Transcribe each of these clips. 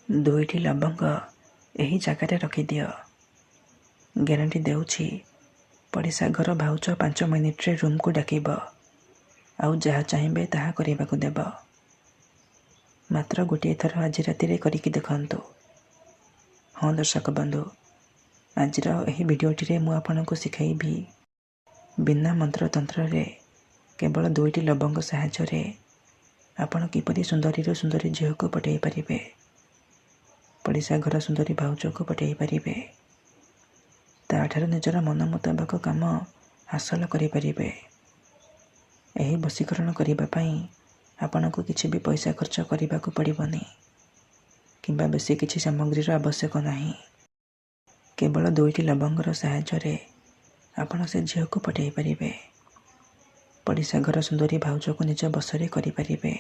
ଦୁଇଟି ଲବଙ୍ଗ ଏହି ଜାଗାରେ ରଖିଦିଅ। ଗ୍ୟାରେଣ୍ଟି ଦେଉଛି ପଡ଼ିଶା ଘର ଭାଉଜ 5 ମିନିଟ୍ରେ ରୁମ୍କୁ ଡାକିବ, ଆଉ ଯାହା ଚାହିଁବେ ତାହା କରିବାକୁ ଦେବ। ମାତ୍ର ଗୋଟିଏ ଥର ଆଜି ରାତିରେ କରିକି ଦେଖନ୍ତୁ। ହଁ ଦର୍ଶକ ବନ୍ଧୁ, ଆଜିର ଏହି ଭିଡ଼ିଓଟିରେ ମୁଁ ଆପଣଙ୍କୁ ଶିଖାଇବି ବିନା ମନ୍ତ୍ରତନ୍ତ୍ରରେ କେବଳ 2ଟି ଲବଙ୍ଗ ସାହାଯ୍ୟରେ ଆପଣ କିପରି ସୁନ୍ଦରୀରୁ ସୁନ୍ଦରୀ ଝିଅକୁ ପଠାଇ ପାରିବେ, ପଡ଼ିଶା ଘର ସୁନ୍ଦରୀ ଭାଉଜକୁ ପଠାଇ ପାରିବେ, ତା'ଠାରୁ ନିଜର ମନ ମୁତାବକ କାମ ହାସଲ କରିପାରିବେ। ଏହି ବଶୀକରଣ କରିବା ପାଇଁ ଆପଣଙ୍କୁ କିଛି ବି ପଇସା ଖର୍ଚ୍ଚ କରିବାକୁ ପଡ଼ିବନି କିମ୍ବା ବେଶୀ କିଛି ସାମଗ୍ରୀର ଆବଶ୍ୟକ ନାହିଁ। କେବଳ 2ଟି ଲବଙ୍ଗର ସାହାଯ୍ୟରେ ଆପଣ ସେ ଝିଅକୁ ପଠାଇ ପାରିବେ। ପଡ଼ିଶା ଘର ସୁନ୍ଦରୀ ଭାଉଜକୁ ନିଜ ବଶରେ କରିପାରିବେ।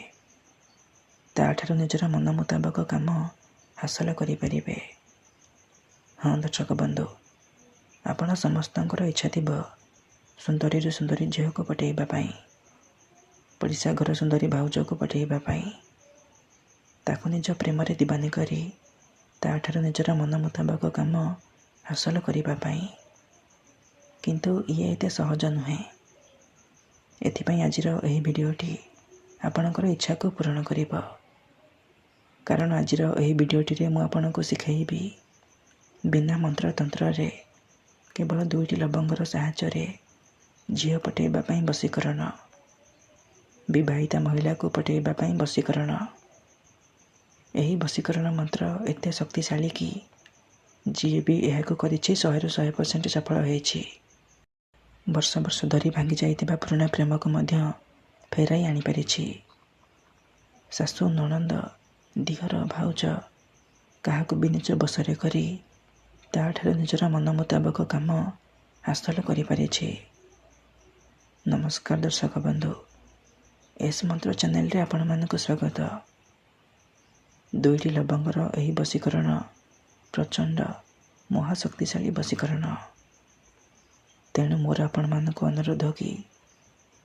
ତା'ଠାରୁ ନିଜର ମନ ମୁତାବକ କାମ ହାସଲ କରିପାରିବେ। ହଁ ଦର୍ଶକ ବନ୍ଧୁ, ଆପଣ ସମସ୍ତଙ୍କର ଇଚ୍ଛା ଥିବ ସୁନ୍ଦରୀରୁ ସୁନ୍ଦରୀ ଝିଅକୁ ପଠାଇବା ପାଇଁ, ପଡ଼ିଶା ଘର ସୁନ୍ଦରୀ ଭାଉଜକୁ ପଠାଇବା ପାଇଁ, ତାକୁ ନିଜ ପ୍ରେମରେ ଦିବାନୀ କରି ତା'ଠାରୁ ନିଜର ମନ ମୁତାବକ କାମ ହାସଲ କରିବା ପାଇଁ। କିନ୍ତୁ ଇଏ ଏତେ ସହଜ ନୁହେଁ। ଏଥିପାଇଁ ଆଜିର ଏହି ଭିଡ଼ିଓଟି ଆପଣଙ୍କର ଇଚ୍ଛାକୁ ପୂରଣ କରିବ। କାରଣ ଆଜିର ଏହି ଭିଡ଼ିଓଟିରେ ମୁଁ ଆପଣଙ୍କୁ ଶିଖାଇବି ବିନା ମନ୍ତ୍ରତନ୍ତ୍ରରେ କେବଳ 2ଟି ଲବଙ୍ଗର ସାହାଯ୍ୟରେ ଝିଅ ପଠାଇବା ପାଇଁ ବଶୀକରଣ, ବିବାହିତା ମହିଳାକୁ ପଠାଇବା ପାଇଁ ବଶୀକରଣ। ଏହି ବଶୀକରଣ ମନ୍ତ୍ର ଏତେ ଶକ୍ତିଶାଳୀ କି ଯିଏ ବି ଏହାକୁ କରିଛି 100ରୁ 100% ସଫଳ ହୋଇଛି। ବର୍ଷ ବର୍ଷ ଧରି ଭାଙ୍ଗି ଯାଇଥିବା ପୁରୁଣା ପ୍ରେମକୁ ମଧ୍ୟ ଫେରାଇ ଆଣିପାରିଛି। ଶାଶୁ, ନଣନ୍ଦ, ଦିଅର, ଭାଉଜ କାହାକୁ ବି ନିଜ ବଶରେ କରି ତା'ଠାରୁ ନିଜର ମନ ମୁତାବକ କାମ ହାସଲ କରିପାରିଛି। ନମସ୍କାର ଦର୍ଶକ ବନ୍ଧୁ, ଏସ୍ ମନ୍ତ୍ର ଚ୍ୟାନେଲରେ ଆପଣମାନଙ୍କୁ ସ୍ୱାଗତ। 2ଟି ଲବଙ୍ଗର ଏହି ବଶୀକରଣ ପ୍ରଚଣ୍ଡ ମହାଶକ୍ତିଶାଳୀ ବଶୀକରଣ। ତେଣୁ ମୋର ଆପଣମାନଙ୍କୁ ଅନୁରୋଧ କି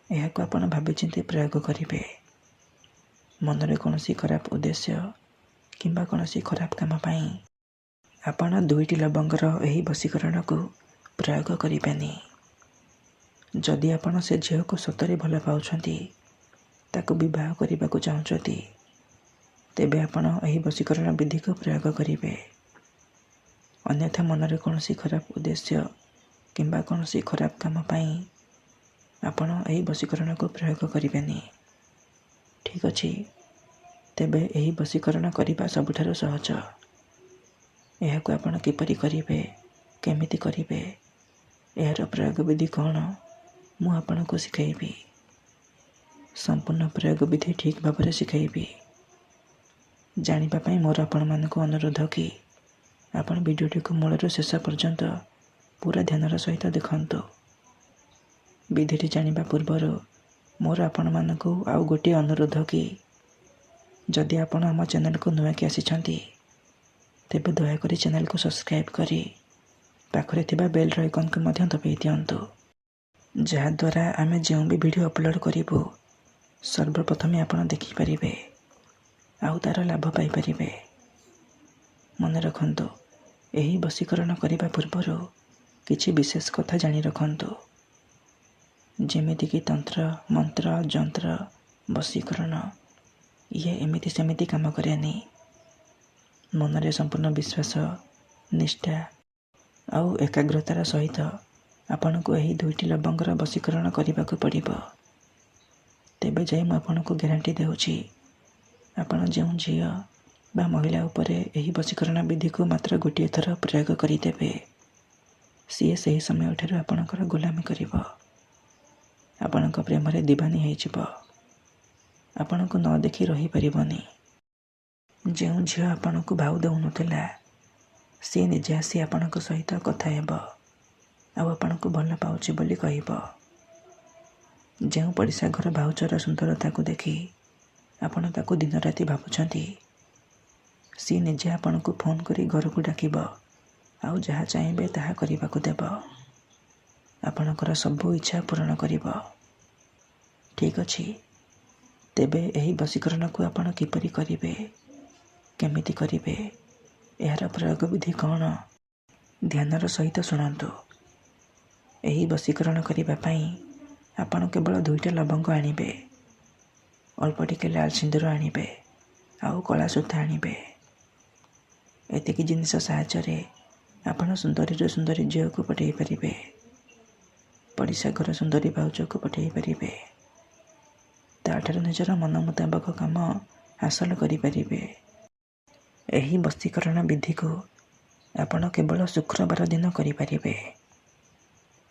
ଏହାକୁ ଆପଣ ଭାବିଚିନ୍ତି ପ୍ରୟୋଗ କରିବେ। ମନରେ କୌଣସି ଖରାପ ଉଦ୍ଦେଶ୍ୟ କିମ୍ବା କୌଣସି ଖରାପ କାମ ପାଇଁ ଆପଣ 2ଟି ଲବଙ୍ଗର ଏହି ବଶୀକରଣକୁ ପ୍ରୟୋଗ କରିବେନି। ଯଦି ଆପଣ ସେ ଝିଅକୁ ସତରେ ଭଲ ପାଉଛନ୍ତି, ତାକୁ ବିବାହ କରିବାକୁ ଚାହୁଁଛନ୍ତି, ତେବେ ଆପଣ ଏହି ବଶୀକରଣ ବିଧିକୁ ପ୍ରୟୋଗ କରିବେ। ଅନ୍ୟଥା ମନରେ କୌଣସି ଖରାପ ଉଦ୍ଦେଶ୍ୟ କିମ୍ବା କୌଣସି ଖରାପ କାମ ପାଇଁ ଆପଣ ଏହି ବଶୀକରଣକୁ ପ୍ରୟୋଗ କରିବେନି। ଠିକ୍ ଅଛି, ତେବେ ଏହି ବଶୀକରଣ କରିବା ସବୁଠାରୁ ସହଜ। ଏହାକୁ ଆପଣ କିପରି କରିବେ, କେମିତି କରିବେ, ଏହାର ପ୍ରୟୋଗ ବିଧି କ'ଣ, ମୁଁ ଆପଣଙ୍କୁ ଶିଖାଇବି। ସମ୍ପୂର୍ଣ୍ଣ ପ୍ରୟୋଗ ବିଧି ଠିକ୍ ଭାବରେ ଶିଖାଇବି। ଜାଣିବା ପାଇଁ ମୋର ଆପଣମାନଙ୍କୁ ଅନୁରୋଧ କି ଆପଣ ଭିଡ଼ିଓଟିକୁ ମୂଳରୁ ଶେଷ ପର୍ଯ୍ୟନ୍ତ ପୁରା ଧ୍ୟାନର ସହିତ ଦେଖନ୍ତୁ। ବିଧିଟି ଜାଣିବା ପୂର୍ବରୁ ମୋର ଆପଣମାନଙ୍କୁ ଆଉ ଗୋଟିଏ ଅନୁରୋଧ କି ଯଦି ଆପଣ ଆମ ଚ୍ୟାନେଲକୁ ନୂଆକି ଆସିଛନ୍ତି, ତେବେ ଦୟାକରି ଚ୍ୟାନେଲକୁ ସବସ୍କ୍ରାଇବ୍ କରି ପାଖରେ ଥିବା ବେଲ୍ ଆଇକନ୍କୁ ମଧ୍ୟ ଦବାଇ ଦିଅନ୍ତୁ, ଯାହାଦ୍ୱାରା ଆମେ ଯେଉଁ ବି ଭିଡ଼ିଓ ଅପଲୋଡ଼ କରିବୁ ସର୍ବପ୍ରଥମେ ଆପଣ ଦେଖିପାରିବେ ଆଉ ତା'ର ଲାଭ ପାଇପାରିବେ। ମନେ ରଖନ୍ତୁ, ଏହି ବଶୀକରଣ କରିବା ପୂର୍ବରୁ କିଛି ବିଶେଷ କଥା ଜାଣି ରଖନ୍ତୁ। ଯେମିତିକି ତନ୍ତ୍ର, ମନ୍ତ୍ର, ଯନ୍ତ୍ର, ବଶୀକରଣ ଇଏ ଏମିତି ସେମିତି କାମ କରେନି। ମନରେ ସମ୍ପୂର୍ଣ୍ଣ ବିଶ୍ୱାସ, ନିଷ୍ଠା ଆଉ ଏକାଗ୍ରତାର ସହିତ ଆପଣଙ୍କୁ ଏହି 2ଟି ଲବଙ୍ଗର ବଶୀକରଣ କରିବାକୁ ପଡ଼ିବ। ତେବେ ଯାଇ ମୁଁ ଆପଣଙ୍କୁ ଗ୍ୟାରେଣ୍ଟି ଦେଉଛି, ଆପଣ ଯେଉଁ ଝିଅ ବା ମହିଳା ଉପରେ ଏହି ବଶୀକରଣ ବିଧିକୁ ମାତ୍ର ଗୋଟିଏ ଥର ପ୍ରୟୋଗ କରିଦେବେ, ସିଏ ସେହି ସମୟଠାରୁ ଆପଣଙ୍କର ଗୋଲାମୀ କରିବ, ଆପଣଙ୍କ ପ୍ରେମରେ ଦିବାନୀ ହୋଇଯିବ, ଆପଣଙ୍କୁ ନ ଦେଖି ରହିପାରିବନି। ଯେଉଁ ଝିଅ ଆପଣଙ୍କୁ ଭାଉ ଦେଉନଥିଲା, ସିଏ ନିଜେ ଆସି ଆପଣଙ୍କ ସହିତ କଥା ହେବ ଆଉ ଆପଣଙ୍କୁ ଭଲ ପାଉଛି ବୋଲି କହିବ। ଯେଉଁ ପଡ଼ିଶା ଘର ଭାଉଜର ସୁନ୍ଦରତାକୁ ଦେଖି ଆପଣ ତାକୁ ଦିନରାତି ଭାବୁଛନ୍ତି, ସିଏ ନିଜେ ଆପଣଙ୍କୁ ଫୋନ୍ କରି ଘରକୁ ଡାକିବ ଆଉ ଯାହା ଚାହିଁବେ ତାହା କରିବାକୁ ଦେବ। ଆପଣଙ୍କର ସବୁ ଇଚ୍ଛା ପୂରଣ କରିବ। ଠିକ୍ ଅଛି, ତେବେ ଏହି ବଶୀକରଣକୁ ଆପଣ କିପରି କରିବେ, କେମିତି କରିବେ, ଏହାର ପ୍ରୟୋଗ ବିଧି କ'ଣ, ଧ୍ୟାନର ସହିତ ଶୁଣନ୍ତୁ। ଏହି ବଶୀକରଣ କରିବା ପାଇଁ ଆପଣ କେବଳ 2ଟା ଲବଙ୍ଗ ଆଣିବେ, ଅଳ୍ପ ଟିକେ ଲାଲ ସିନ୍ଦୁର ଆଣିବେ, ଆଉ କଳା ସୂତା ଆଣିବେ। ଏତିକି ଜିନିଷ ସାହାଯ୍ୟରେ ଆପଣ ସୁନ୍ଦରୀରୁ ସୁନ୍ଦରୀ ଝିଅକୁ ପଠାଇ ପାରିବେ, ପଡ଼ିଶା ଘର ସୁନ୍ଦରୀ ଭାଉଜକୁ ପଠାଇ ପାରିବେ, ତାଠାରୁ ନିଜର ମନ ମୁତାବକ କାମ ହାସଲ କରିପାରିବେ। ଏହି ବଶୀକରଣ ବିଧିକୁ ଆପଣ କେବଳ ଶୁକ୍ରବାର ଦିନ କରିପାରିବେ।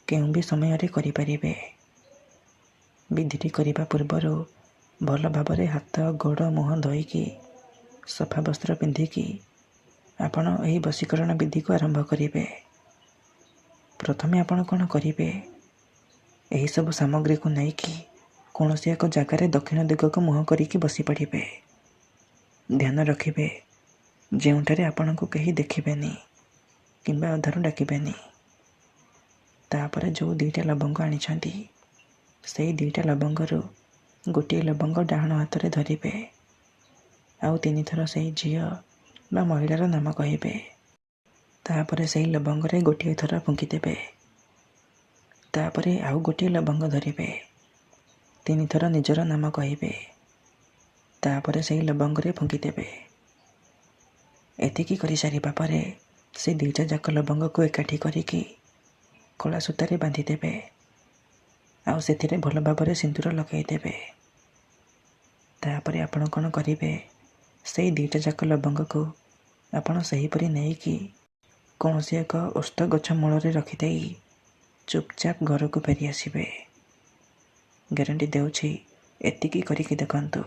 କେଉଁ ବି ସମୟରେ କରିପାରିବେ। ବିଧିଟି କରିବା ପୂର୍ବରୁ ଭଲ ଭାବରେ ହାତ, ଗୋଡ଼, ମୁହଁ ଧୋଇକି ସଫା ବସ୍ତ୍ର ପିନ୍ଧିକି ଆପଣ ଏହି ବଶୀକରଣ ବିଧିକୁ ଆରମ୍ଭ କରିବେ। ପ୍ରଥମେ ଆପଣ କ'ଣ କରିବେ, ଏହିସବୁ ସାମଗ୍ରୀକୁ ନେଇକି କୌଣସି ଏକ ଜାଗାରେ ଦକ୍ଷିଣ ଦିଗକୁ ମୁହଁ କରିକି ବସି ପଡ଼ିବେ। ଧ୍ୟାନ ରଖିବେ, ଯେଉଁଠାରେ ଆପଣଙ୍କୁ କେହି ଦେଖିବେନି କିମ୍ବା ଅଧାରୁ ଡାକିବେନି। ତାପରେ ଯେଉଁ 2ଟା ଲବଙ୍ଗ ଆଣିଛନ୍ତି, ସେଇ 2ଟା ଲବଙ୍ଗରୁ ଗୋଟିଏ ଲବଙ୍ଗ ଡାହାଣ ହାତରେ ଧରିବେ, ଆଉ 3 ଥର ସେଇ ଝିଅ ବା ମହିଳାର ନାମ କହିବେ। ତାପରେ ସେଇ ଲବଙ୍ଗରେ ଗୋଟିଏ ଥର ଫୁଙ୍କିଦେବେ। ତାପରେ ଆଉ ଗୋଟିଏ ଲବଙ୍ଗ ଧରିବେ, 3 ଥର ନିଜର ନାମ କହିବେ। ତାପରେ ସେଇ ଲବଙ୍ଗରେ ଫୁଙ୍କିଦେବେ। ଏତିକି କରିସାରିବା ପରେ ସେ 2ଟା ଯାକ ଲବଙ୍ଗକୁ ଏକାଠି କରିକି କଳା ସୂତାରେ ବାନ୍ଧିଦେବେ, ଆଉ ସେଥିରେ ଭଲ ଭାବରେ ସିନ୍ଦୁର ଲଗାଇଦେବେ। ତାପରେ ଆପଣ କ'ଣ କରିବେ, ସେଇ 2ଟା ଯାକ ଲବଙ୍ଗକୁ ଆପଣ ସେହିପରି ନେଇକି କୌଣସି ଏକ ଓସ୍ତ ଗଛ ମୂଳରେ ରଖିଦେଇ ଚୁପଚାପ ଘରକୁ ଫେରି ଆସିବେ। ଗ୍ୟାରେଣ୍ଟି ଦେଉଛି, ଏତିକି କରିକି ଦେଖନ୍ତୁ,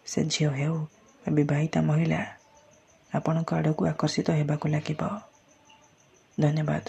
ସେ ଝିଅ ହେଉ ବା ବିବାହିତା ମହିଳା ଆପଣଙ୍କ ଆଡ଼କୁ ଆକର୍ଷିତ ହେବାକୁ ଲାଗିବ। ଧନ୍ୟବାଦ।